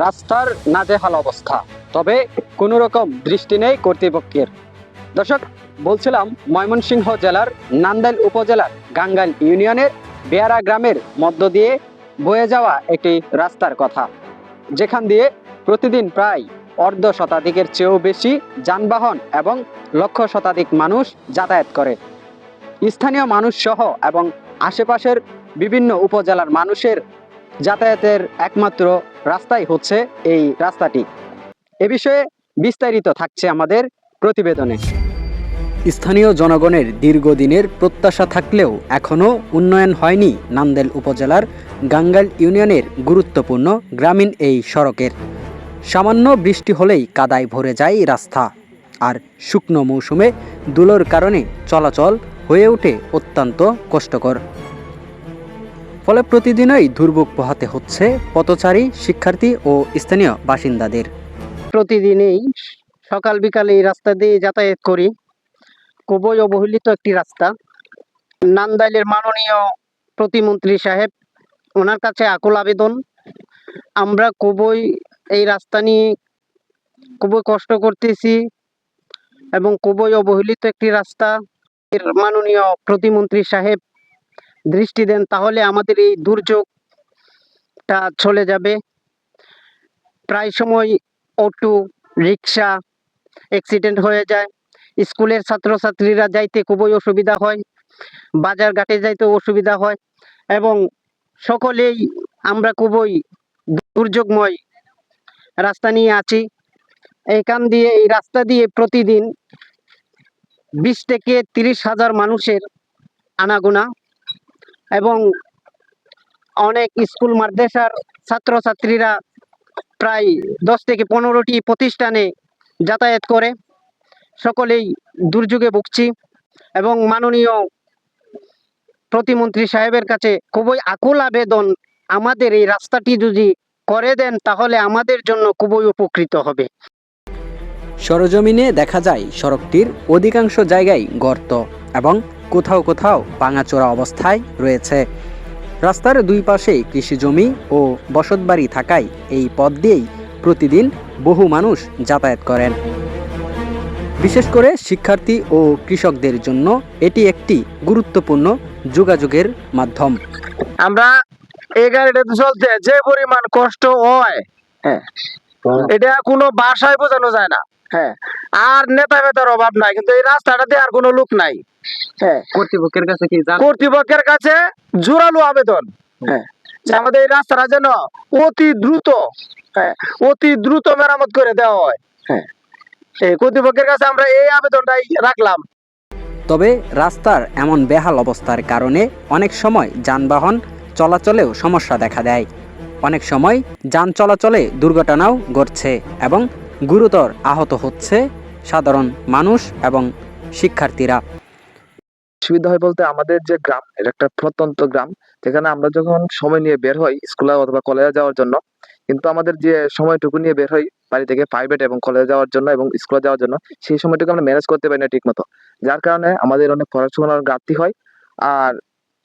রাস্তার নাজেহাল অবস্থা, তবে কোনো রকম দৃষ্টি নেই কর্তৃপক্ষের। দর্শক, বলছিলাম ময়মনসিংহ জেলার নান্দাইল উপজেলার গাঙ্গাইল ইউনিয়নের বেয়ারা গ্রামের মধ্য দিয়ে বয়ে যাওয়া একটি রাস্তার কথা, যেখান দিয়ে প্রতিদিন প্রায় অর্ধ শতাধিকের চেয়েও বেশি যানবাহন এবং লক্ষ শতাধিক মানুষ যাতায়াত করে। স্থানীয় মানুষ সহ এবং আশেপাশের বিভিন্ন উপজেলার মানুষের যাতায়াতের একমাত্র রাস্তাই হচ্ছে এই রাস্তাটি। এ বিষয়ে বিস্তারিত থাকছে আমাদের প্রতিবেদনে। স্থানীয় জনগণের দীর্ঘদিনের প্রত্যাশা থাকলেও এখনও উন্নয়ন হয়নি নান্দাইল উপজেলার গাঙ্গাইল ইউনিয়নের গুরুত্বপূর্ণ গ্রামীণ এই সড়কের। সামান্য বৃষ্টি হলেই কাদায় ভরে যায় রাস্তা, আর শুকনো মৌসুমে ধুলোর কারণে চলাচল হয়ে ওঠে অত্যন্ত কষ্টকর। ফলে প্রতিদিনই দুর্ভোগ পোহাতে হচ্ছে পথচারী, শিক্ষার্থী ও স্থানীয় বাসিন্দাদের। প্রতিদিনই সকাল বিকালে এই রাস্তা দিয়ে যাতায়াত করি। খুবই অবহেলিত একটি রাস্তা। নান্দাইলের মাননীয় প্রতিমন্ত্রী সাহেব, ওনার কাছে আকুল আবেদন, আমরা খুবই এই রাস্তা নিয়ে খুবই কষ্ট করতেছি এবং খুবই অবহেলিত একটি রাস্তা। এর মাননীয় প্রতিমন্ত্রী সাহেব দৃষ্টি দেন, তাহলে আমাদের এই দুর্যোগটা চলে যাবে। প্রায় সময় অটো রিক্সা অ্যাক্সিডেন্ট হয়ে যায়, স্কুলের ছাত্রছাত্রীরা যাইতে খুবই অসুবিধা হয়, বাজার ঘাটে যাইতে অসুবিধা হয় এবং সকলেই আমরা খুবই দুর্যোগময় রাস্তা নিয়ে আছি। এই রাস্তা দিয়ে প্রতিদিন 20 থেকে 30 হাজার মানুষের আনাগোনা এবং অনেক স্কুল মাদ্রাসার ছাত্রছাত্রীরা প্রায় 10 থেকে 15টি প্রতিষ্ঠানে যাতায়াত করে। সকলেই দুর্যোগে ভুগছি এবং মাননীয় প্রতিমন্ত্রী সাহেবের কাছে খুবই আকুল আবেদন, আমাদের এই রাস্তাটি যদি করে দেন তাহলে আমাদের জন্য খুবই উপকৃত হবে। সরজমিনে দেখা যায় সড়কটির অধিকাংশ জায়গায় গর্ত এবং কোথাও কোথাও ভাঙাচোরা অবস্থায় রয়েছে। রাস্তার দুই পাশে কৃষিজমি ও বসতবাড়ি থাকায় এই পথ দিয়েই প্রতিদিন বহু মানুষ যাতায়াত করেন। বিশেষ করে শিক্ষার্থী ও কৃষকদের জন্য এটি একটি গুরুত্বপূর্ণ যোগাযোগের মাধ্যম। আমরা এই গাড়িটাতে চলতে যে পরিমাণ কষ্ট হয়, এটা কোনো ভাষায় বোঝানো যায় না। আর নেতা বেতার অভাব নাই, কিন্তু এই রাস্তাটাতে আর কোনো লোক নাই। কর্তৃপক্ষের কাছে জোরালো আবেদন যে আমাদের এই রাস্তাটা যেন অতি দ্রুত মেরামত করে দেওয়া হয়। কর্তৃপক্ষের কাছে আমরা এই আবেদনটাই রাখলাম। তবে রাস্তার এমন বেহাল অবস্থার কারণে অনেক সময় যানবাহন চলাচলেও সমস্যা দেখা দেয়। অনেক সময় যান চলাচলে দুর্ঘটনাও ঘটছে এবং গুরুতর আহত হচ্ছে সাধারণ মানুষ এবং শিক্ষার্থীরা। সুবিধা হয় বলতে, আমাদের যে গ্রাম, এটা একটা প্রত্যন্ত গ্রাম, যেখানে আমরা যখন সময় নিয়ে বের হই স্কুলে অথবা কলেজে যাওয়ার জন্য, কিন্তু আমাদের যে সময়টুকু নিয়ে বের হই বাড়ি থেকে প্রাইভেট এবং কলেজে যাওয়ার জন্য এবং স্কুলে যাওয়ার জন্য, সেই সময়টুকু আমরা ম্যানেজ করতে পারি না ঠিক মতো, যার কারণে আমাদের অনেক পড়াশোনার ঘাটতি হয়। আর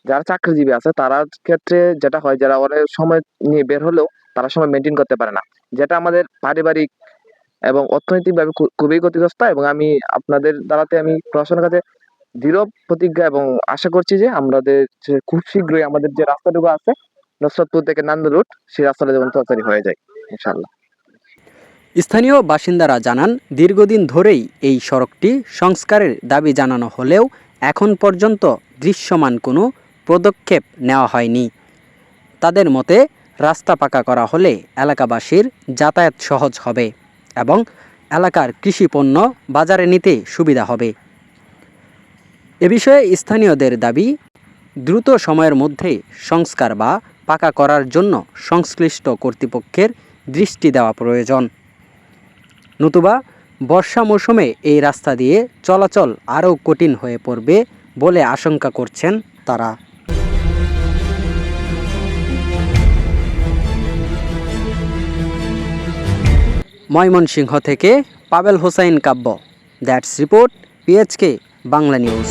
যারা চাকরিজীবী আছে তারা ক্ষেত্রে যেটা হয়, যারা অনেক সময় নিয়ে বের হলেও তারা সময় মেনটেন করতে পারে না, যেটা আমাদের পারিবারিক এবং অর্থনৈতিকভাবে খুবই ক্ষতিগ্রস্ত। এবং আমি আপনাদের দ্বারাতে আমি প্রশাসনের কাছে দৃঢ় প্রতিজ্ঞা এবং আশা করছি যে আমাদের খুব শীঘ্রই আমাদের যে রাস্তাটুকু আছে নুসরাতপুর থেকে নান্দাইল রুট, সেই রাস্তাটা যেমন তাড়াতাড়ি হয়ে যায় ইনশাআল্লাহ। স্থানীয় বাসিন্দারা জানান, দীর্ঘদিন ধরেই এই সড়কটি সংস্কারের দাবি জানানো হলেও এখন পর্যন্ত দৃশ্যমান কোনো পদক্ষেপ নেওয়া হয়নি। তাদের মতে রাস্তা পাকা করা হলে এলাকাবাসীর যাতায়াত সহজ হবে এবং এলাকার কৃষিপণ্য বাজারে নিতে সুবিধা হবে। এ বিষয়ে স্থানীয়দের দাবি, দ্রুত সময়ের মধ্যে সংস্কার বা পাকা করার জন্য সংশ্লিষ্ট কর্তৃপক্ষের দৃষ্টি দেওয়া প্রয়োজন। নতুবা বর্ষা মৌসুমে এই রাস্তা দিয়ে চলাচল আরও কঠিন হয়ে পড়বে বলে আশঙ্কা করছেন তারা। ময়মনসিংহ থেকে Pabel Hossain Kabya, that's report, PHK Bangla news.